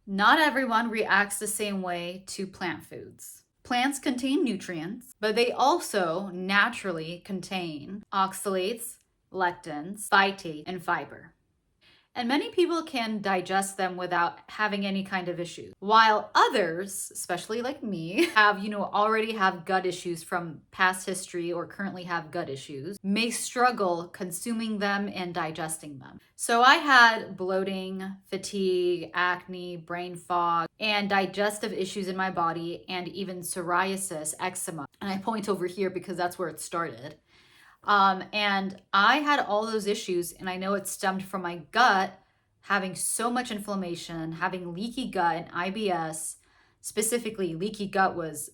Not everyone reacts the same way to plant foods. Plants contain nutrients, but they also naturally contain oxalates, lectins, phytate, and fiber. And many people can digest them without having any kind of issues. While others, especially like me, already have gut issues from past history or currently have gut issues, may struggle consuming them and digesting them. So I had bloating, fatigue, acne, brain fog, and digestive issues in my body, and even psoriasis, eczema. And I point over here because that's where it started. And I had all those issues, and I know it stemmed from my gut having so much inflammation, having leaky gut and IBS. Specifically, leaky gut was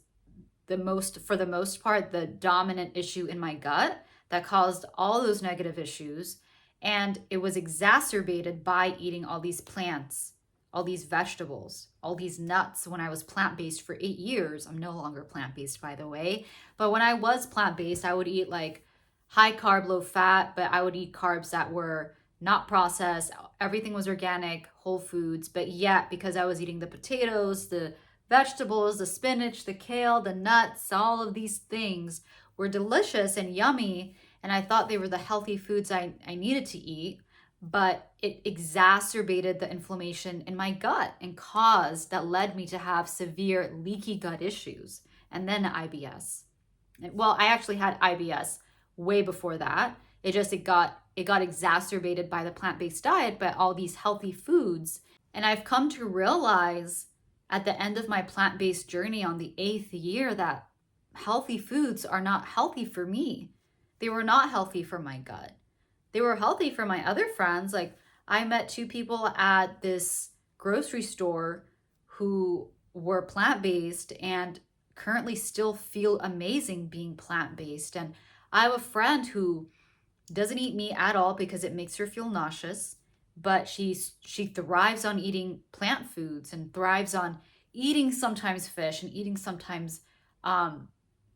for the most part, the dominant issue in my gut that caused all those negative issues. And it was exacerbated by eating all these plants, all these vegetables, all these nuts. When I was plant-based for 8 years, I'm no longer plant-based, by the way. But when I was plant-based, I would eat like high carb, low fat, but I would eat carbs that were not processed. Everything was organic, whole foods. But yet, because I was eating the potatoes, the vegetables, the spinach, the kale, the nuts, all of these things were delicious and yummy. And I thought they were the healthy foods I needed to eat. But it exacerbated the inflammation in my gut and that led me to have severe leaky gut issues and then IBS. Well, I actually had IBS way before that. It got exacerbated by the plant-based diet, by all these healthy foods. And I've come to realize at the end of my plant-based journey on the 8th year that healthy foods are not healthy for me. They were not healthy for my gut. They were healthy for my other friends. Like, I met 2 people at this grocery store who were plant-based and currently still feel amazing being plant-based. And I have a friend who doesn't eat meat at all because it makes her feel nauseous, but she thrives on eating plant foods and thrives on eating sometimes fish and eating sometimes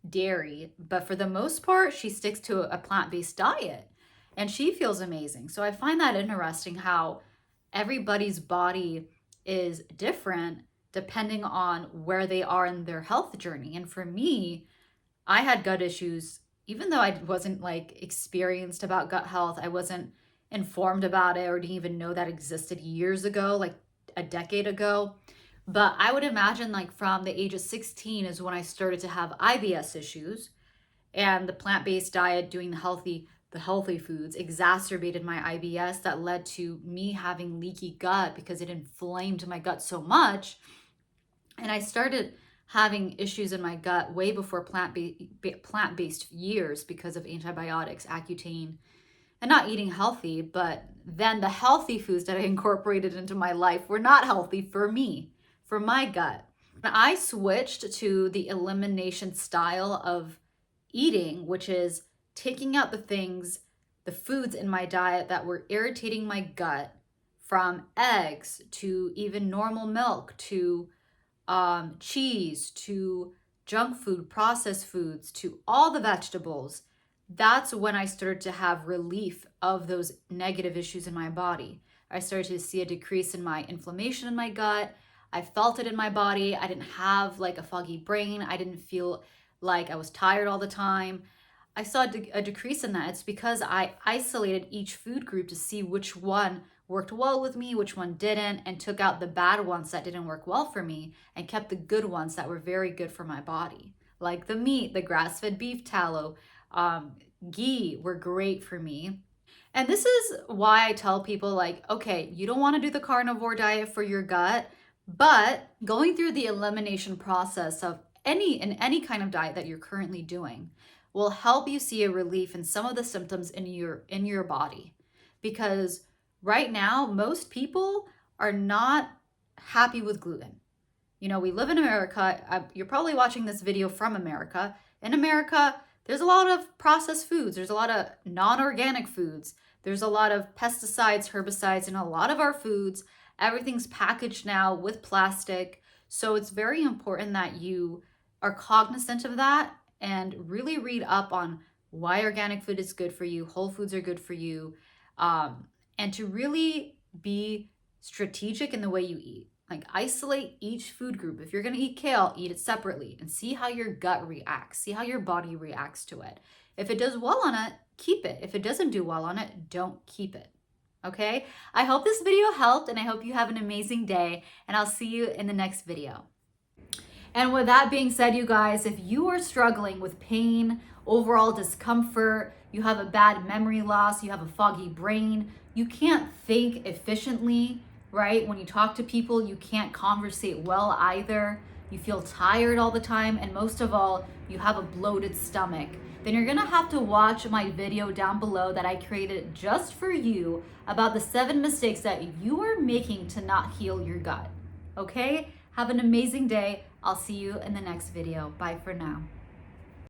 dairy. But for the most part, she sticks to a plant-based diet and she feels amazing. So I find that interesting how everybody's body is different depending on where they are in their health journey. And for me, I had gut issues. Even though I wasn't like experienced about gut health, I wasn't informed about it or didn't even know that existed years ago, like a decade ago. But I would imagine like from the age of 16 is when I started to have IBS issues, and the plant-based diet, doing the healthy foods exacerbated my IBS that led to me having leaky gut because it inflamed my gut so much. And I started having issues in my gut way before plant-based years because of antibiotics, Accutane, and not eating healthy. But then the healthy foods that I incorporated into my life were not healthy for me, for my gut. And I switched to the elimination style of eating, which is taking out the foods in my diet that were irritating my gut, from eggs to even normal milk to cheese to junk food, processed foods, to all the vegetables. That's when I started to have relief of those negative issues in my body. I started to see a decrease in my inflammation in my gut. I felt it in my body. I didn't have like a foggy brain. I didn't feel like I was tired all the time. I saw a decrease in that. It's because I isolated each food group to see which one worked well with me, which one didn't, and took out the bad ones that didn't work well for me and kept the good ones that were very good for my body. Like the meat, the grass-fed beef tallow, ghee were great for me. And this is why I tell people like, okay, you don't want to do the carnivore diet for your gut, but going through the elimination process of any kind of diet that you're currently doing will help you see a relief in some of the symptoms in your body. Because right now, most people are not happy with gluten. We live in America. You're probably watching this video from America. In America, there's a lot of processed foods. There's a lot of non-organic foods. There's a lot of pesticides, herbicides in a lot of our foods. Everything's packaged now with plastic. So it's very important that you are cognizant of that and really read up on why organic food is good for you, whole foods are good for you, and to really be strategic in the way you eat. Like isolate each food group. If you're gonna eat kale, eat it separately and see how your gut reacts. See how your body reacts to it. If it does well on it, keep it. If it doesn't do well on it, don't keep it. Okay? I hope this video helped and I hope you have an amazing day and I'll see you in the next video. And with that being said, you guys, if you are struggling with pain, overall discomfort, you have a bad memory loss, you have a foggy brain, you can't think efficiently, right? When you talk to people, you can't conversate well either, you feel tired all the time, and most of all, you have a bloated stomach, then you're gonna have to watch my video down below that I created just for you about the 7 mistakes that you are making to not heal your gut, okay? Have an amazing day. I'll see you in the next video. Bye for now.